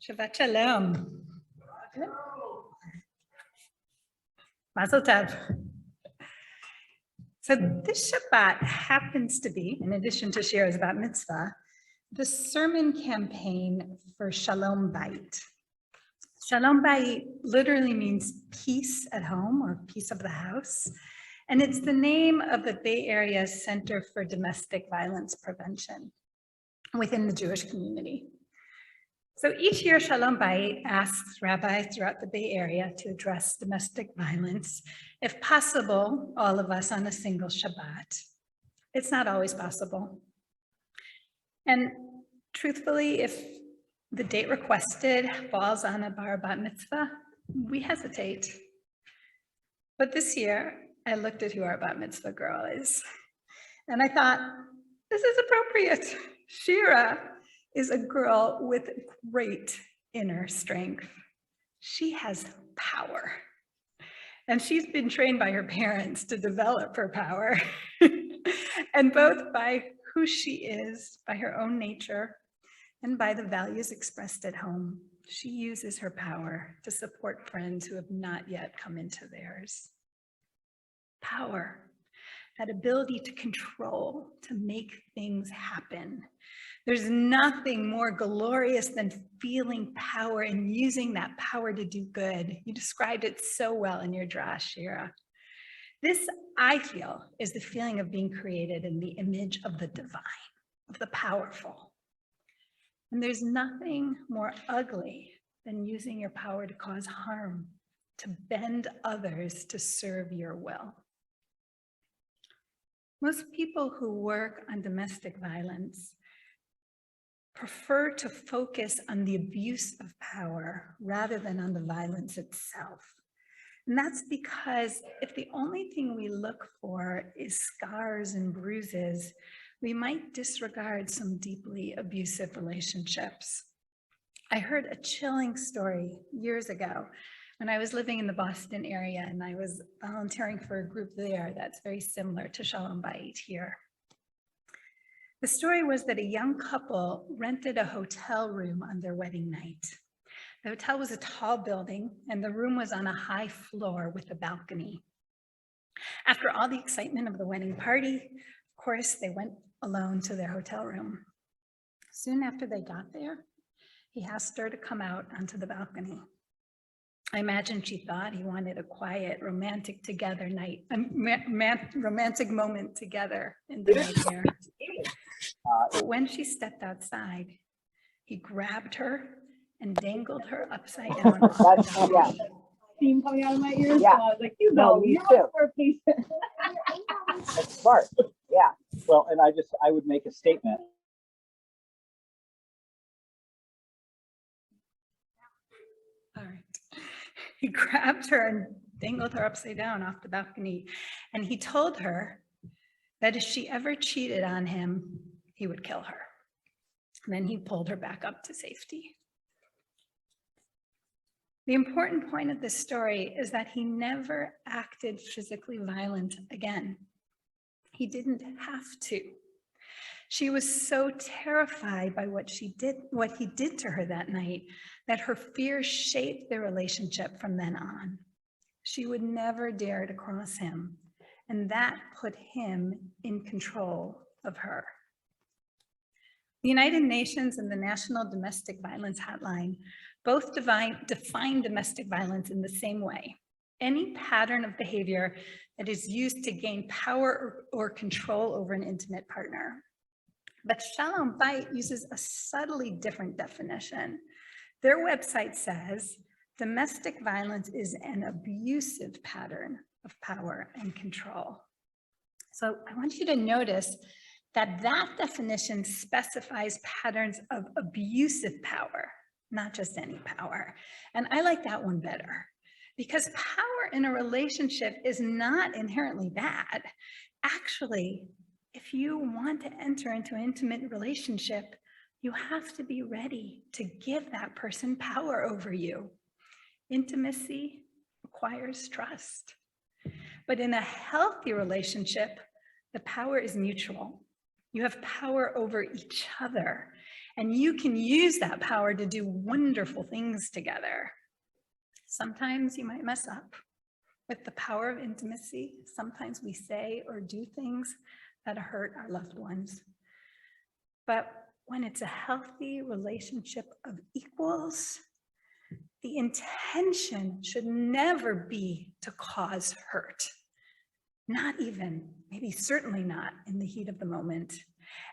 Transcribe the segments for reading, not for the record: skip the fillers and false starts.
Shabbat Shalom. Mazel Tov. So this Shabbat happens to be, in addition to Shira's Bat Mitzvah, the sermon campaign for Shalom Bayit. Shalom Bayit literally means peace at home or peace of the house. And it's the name of the Bay Area Center for Domestic Violence Prevention within the Jewish community. So each year, Shalom Bayit asks rabbis throughout the Bay Area to address domestic violence, if possible, all of us on a single Shabbat. It's not always possible. And truthfully, if the date requested falls on a bar bat mitzvah, we hesitate. But this year, I looked at who our bat mitzvah girl is, and I thought, this is appropriate. Shira is a girl with great inner strength. She has power. And she's been trained by her parents to develop her power. And both by who she is, by her own nature, and by the values expressed at home, she uses her power to support friends who have not yet come into theirs. Power, that ability to control, to make things happen. There's nothing more glorious than feeling power and using that power to do good. You described it so well in your drash, Shira. This, I feel, is the feeling of being created in the image of the divine, of the powerful. And there's nothing more ugly than using your power to cause harm, to bend others to serve your will. Most people who work on domestic violence prefer to focus on the abuse of power rather than on the violence itself. And that's because if the only thing we look for is scars and bruises, we might disregard some deeply abusive relationships. I heard a chilling story years ago when I was living in the Boston area, and I was volunteering for a group there that's very similar to Shalom Bayit here. The story was that a young couple rented a hotel room on their wedding night. The hotel was a tall building, and the room was on a high floor with a balcony. After all the excitement of the wedding party, of course, they went alone to their hotel room. Soon after they got there, he asked her to come out onto the balcony. I imagine she thought he wanted a quiet, romantic together night, a romantic moment together in the night air. But when she stepped outside, he grabbed her and dangled her upside down. Steam coming out of my ears. Yeah. So I was like, you know, me you're too. for a patient. That's smart. Yeah. Well, and I would make a statement. All right. He grabbed her and dangled her upside down off the balcony. And he told her that if she ever cheated on him, he would kill her. And then he pulled her back up to safety. The important point of this story is that he never acted physically violent again. He didn't have to. She was so terrified by what he did to her that night, that her fear shaped their relationship from then on. She would never dare to cross him, and that put him in control of her. The United Nations and the National Domestic Violence Hotline both define domestic violence in the same way. Any pattern of behavior that is used to gain power or control over an intimate partner. But Shalom Bayit uses a subtly different definition. Their website says, domestic violence is an abusive pattern of power and control. So I want you to notice that that definition specifies patterns of abusive power, not just any power. And I like that one better, because power in a relationship is not inherently bad. Actually, if you want to enter into an intimate relationship, you have to be ready to give that person power over you. Intimacy requires trust. But in a healthy relationship, the power is mutual. You have power over each other. And you can use that power to do wonderful things together. Sometimes you might mess up. With the power of intimacy, sometimes we say or do things that hurt our loved ones. But when it's a healthy relationship of equals, the intention should never be to cause hurt. Not even, maybe certainly not in the heat of the moment.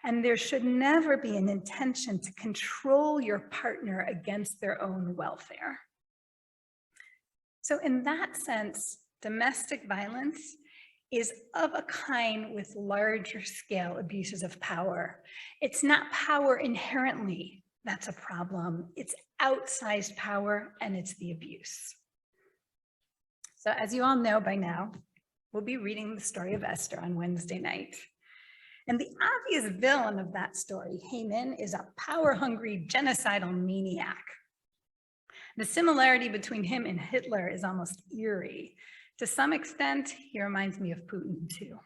And there should never be an intention to control your partner against their own welfare. So in that sense, domestic violence is of a kind with larger scale abuses of power. It's not power inherently that's a problem. It's outsized power and it's the abuse. So as you all know by now, we'll be reading the story of Esther on Wednesday night. And the obvious villain of that story, Haman, is a power-hungry genocidal maniac. The similarity between him and Hitler is almost eerie. To some extent, he reminds me of Putin too.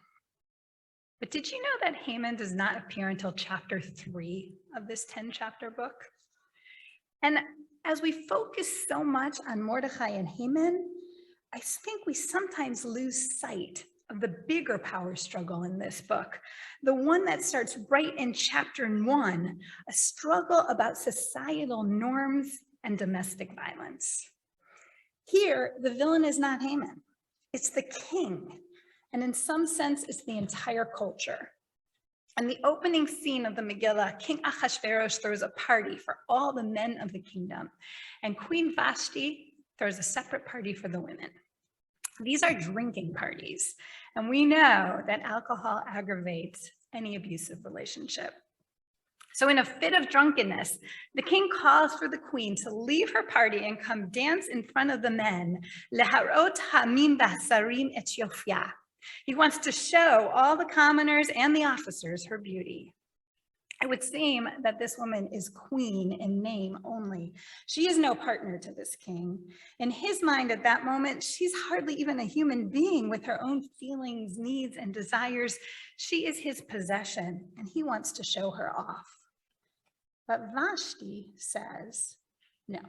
But did you know that Haman does not appear until chapter 3 of this 10-chapter book? And as we focus so much on Mordecai and Haman, I think we sometimes lose sight of the bigger power struggle in this book, the one that starts right in chapter 1, a struggle about societal norms and domestic violence. Here, the villain is not Haman, it's the king, and in some sense, it's the entire culture. In the opening scene of the Megillah, King Ahasuerus throws a party for all the men of the kingdom, and Queen Vashti throws a separate party for the women. These are drinking parties, and we know that alcohol aggravates any abusive relationship. So in a fit of drunkenness, the king calls for the queen to leave her party and come dance in front of the men. Leharot hamim b'hasarim et yofya. He wants to show all the commoners and the officers her beauty. It would seem that this woman is queen in name only. She is no partner to this king. In his mind at that moment, she's hardly even a human being with her own feelings, needs, and desires. She is his possession, and he wants to show her off. But Vashti says no.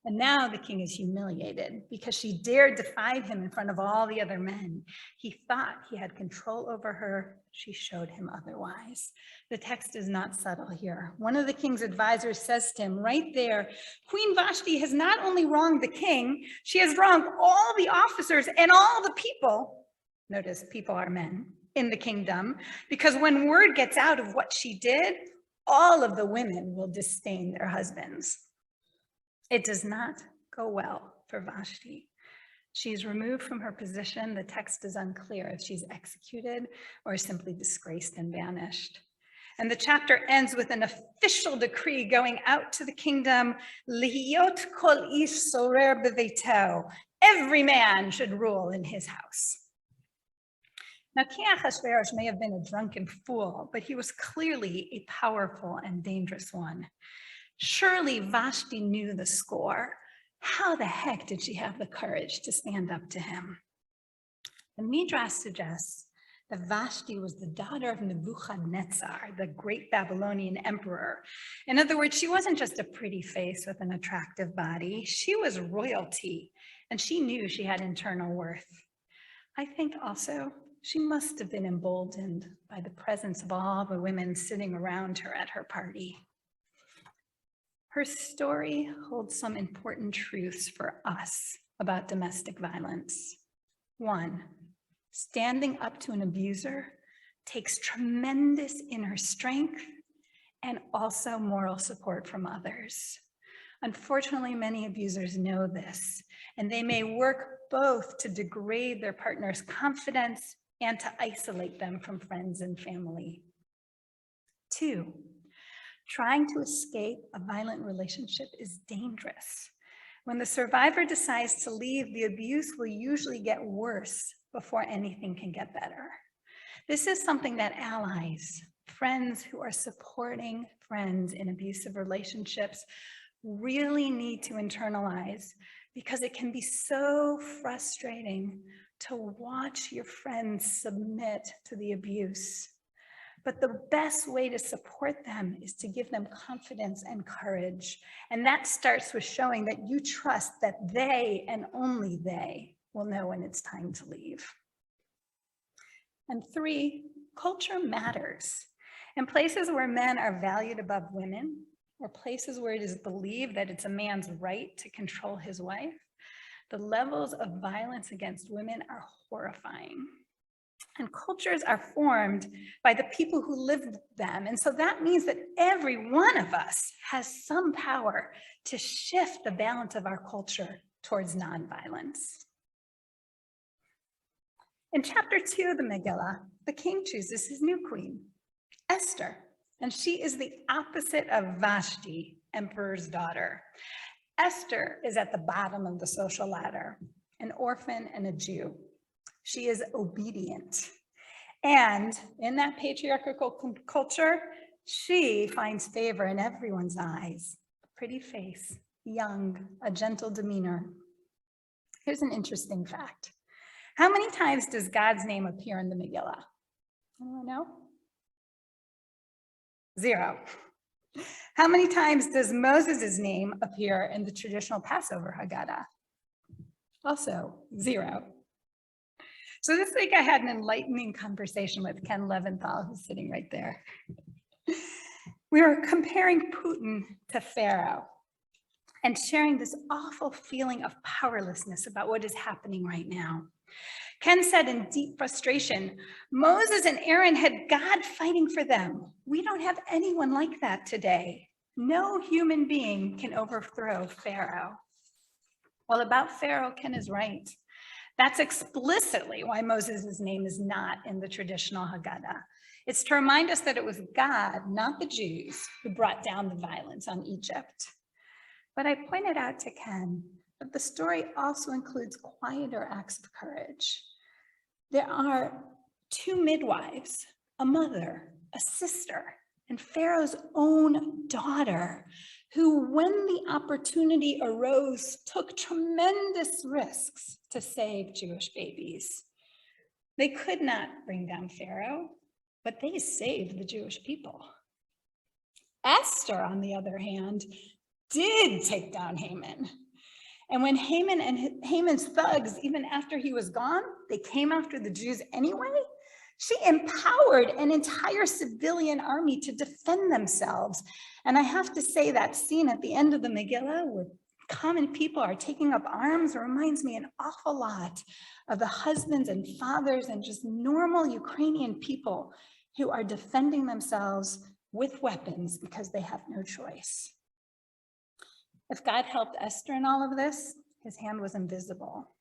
And now the king is humiliated because she dared defy him in front of all the other men. He thought he had control over her. She showed him otherwise. The text is not subtle here. One of the king's advisors says to him right there, Queen Vashti has not only wronged the king, she has wronged all the officers and all the people. Notice people are men in the kingdom, because when word gets out of what she did, all of the women will disdain their husbands. It does not go well for Vashti. She's removed from her position. The text is unclear if she's executed or simply disgraced and banished. And the chapter ends with an official decree going out to the kingdom, Lihiyot kol ish sorer beveito. Every man should rule in his house. Now, King Ahasuerus may have been a drunken fool, but he was clearly a powerful and dangerous one. Surely Vashti knew the score. How the heck did she have the courage to stand up to him? The Midrash suggests that Vashti was the daughter of Nebuchadnezzar, the great Babylonian emperor. In other words, she wasn't just a pretty face with an attractive body. She was royalty, and she knew she had internal worth. I think also she must have been emboldened by the presence of all the women sitting around her at her party. Her story holds some important truths for us about domestic violence. 1, standing up to an abuser takes tremendous inner strength and also moral support from others. Unfortunately, many abusers know this, and they may work both to degrade their partner's confidence and to isolate them from friends and family. 2, trying to escape a violent relationship is dangerous. When the survivor decides to leave, the abuse will usually get worse before anything can get better. This is something that allies, friends who are supporting friends in abusive relationships, really need to internalize, because it can be so frustrating to watch your friends submit to the abuse. But the best way to support them is to give them confidence and courage. And that starts with showing that you trust that they and only they will know when it's time to leave. And 3, culture matters. In places where men are valued above women, or places where it is believed that it's a man's right to control his wife, the levels of violence against women are horrifying. And cultures are formed by the people who live them. And so that means that every one of us has some power to shift the balance of our culture towards nonviolence. In chapter 2 of the Megillah, the king chooses his new queen, Esther, and she is the opposite of Vashti, emperor's daughter. Esther is at the bottom of the social ladder, an orphan and a Jew. She is obedient. And in that patriarchal culture, she finds favor in everyone's eyes. A pretty face, young, a gentle demeanor. Here's an interesting fact. How many times does God's name appear in the Megillah? Anyone know? 0. How many times does Moses' name appear in the traditional Passover Haggadah? Also 0. So this week I had an enlightening conversation with Ken Leventhal, who's sitting right there. We were comparing Putin to Pharaoh and sharing this awful feeling of powerlessness about what is happening right now. Ken said in deep frustration, Moses and Aaron had God fighting for them. We don't have anyone like that today. No human being can overthrow Pharaoh. Well, about Pharaoh, Ken is right. That's explicitly why Moses' name is not in the traditional Haggadah. It's to remind us that it was God, not the Jews, who brought down the violence on Egypt. But I pointed out to Ken that the story also includes quieter acts of courage. There are 2 midwives, a mother, a sister, and Pharaoh's own daughter, who, when the opportunity arose, took tremendous risks to save Jewish babies. They could not bring down Pharaoh, but they saved the Jewish people. Esther, on the other hand, did take down Haman. And when Haman and Haman's thugs, even after he was gone, they came after the Jews anyway, she empowered an entire civilian army to defend themselves. And I have to say that scene at the end of the Megillah where common people are taking up arms reminds me an awful lot of the husbands and fathers and just normal Ukrainian people who are defending themselves with weapons because they have no choice. If God helped Esther in all of this, his hand was invisible.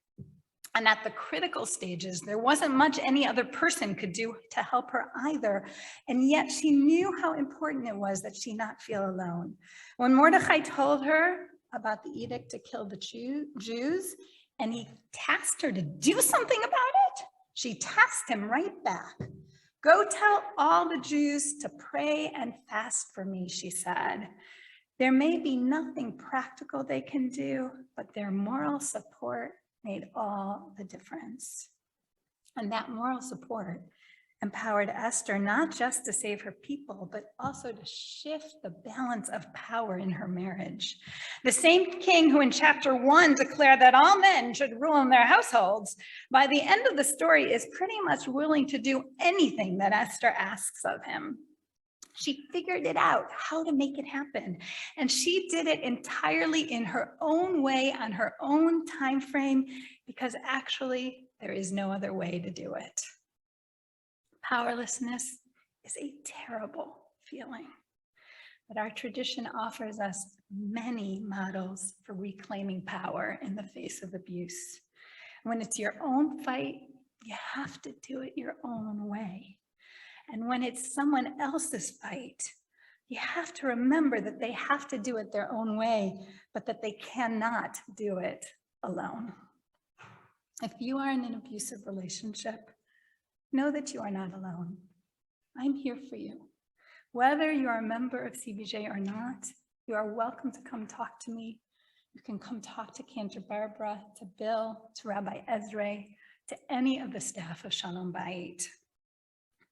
And at the critical stages, there wasn't much any other person could do to help her either. And yet she knew how important it was that she not feel alone. When Mordecai told her about the edict to kill the Jews, and he tasked her to do something about it, she tasked him right back. Go tell all the Jews to pray and fast for me, she said. There may be nothing practical they can do, but their moral support made all the difference. And that moral support empowered Esther not just to save her people, but also to shift the balance of power in her marriage. The same king who in chapter 1 declared that all men should rule in their households, by the end of the story is pretty much willing to do anything that Esther asks of him. She figured it out, how to make it happen. And she did it entirely in her own way, on her own time frame, because actually there is no other way to do it. Powerlessness is a terrible feeling, but our tradition offers us many models for reclaiming power in the face of abuse. When it's your own fight, you have to do it your own way. And when it's someone else's fight, you have to remember that they have to do it their own way, but that they cannot do it alone. If you are in an abusive relationship, know that you are not alone. I'm here for you. Whether you are a member of CBJ or not, you are welcome to come talk to me. You can come talk to Cantor Barbara, to Bill, to Rabbi Ezra, to any of the staff of Shalom Bayit.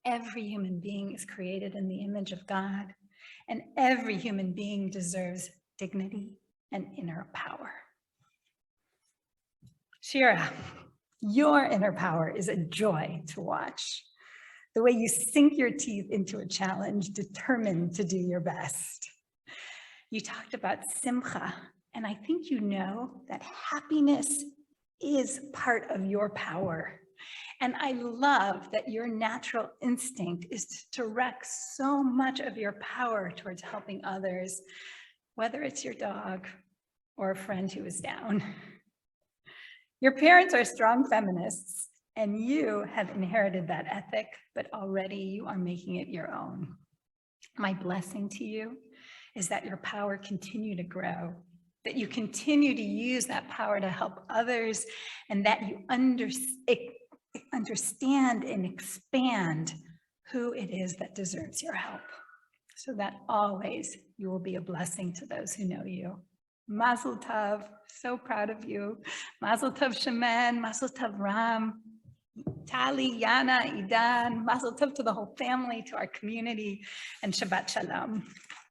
Every human being is created in the image of God, and every human being deserves dignity and inner power. Shira, your inner power is a joy to watch. The way you sink your teeth into a challenge, determined to do your best. You talked about simcha, and I think you know that happiness is part of your power. And I love that your natural instinct is to direct so much of your power towards helping others, whether it's your dog or a friend who is down. Your parents are strong feminists, and you have inherited that ethic, but already you are making it your own. My blessing to you is that your power continue to grow, that you continue to use that power to help others, and that you understand and expand who it is that deserves your help, so that always you will be a blessing to those who know you. Mazel tov, so proud of you. Mazel tov Shemen, Mazel tov Ram, Tali, Yana, Idan, Mazel tov to the whole family, to our community, and Shabbat Shalom.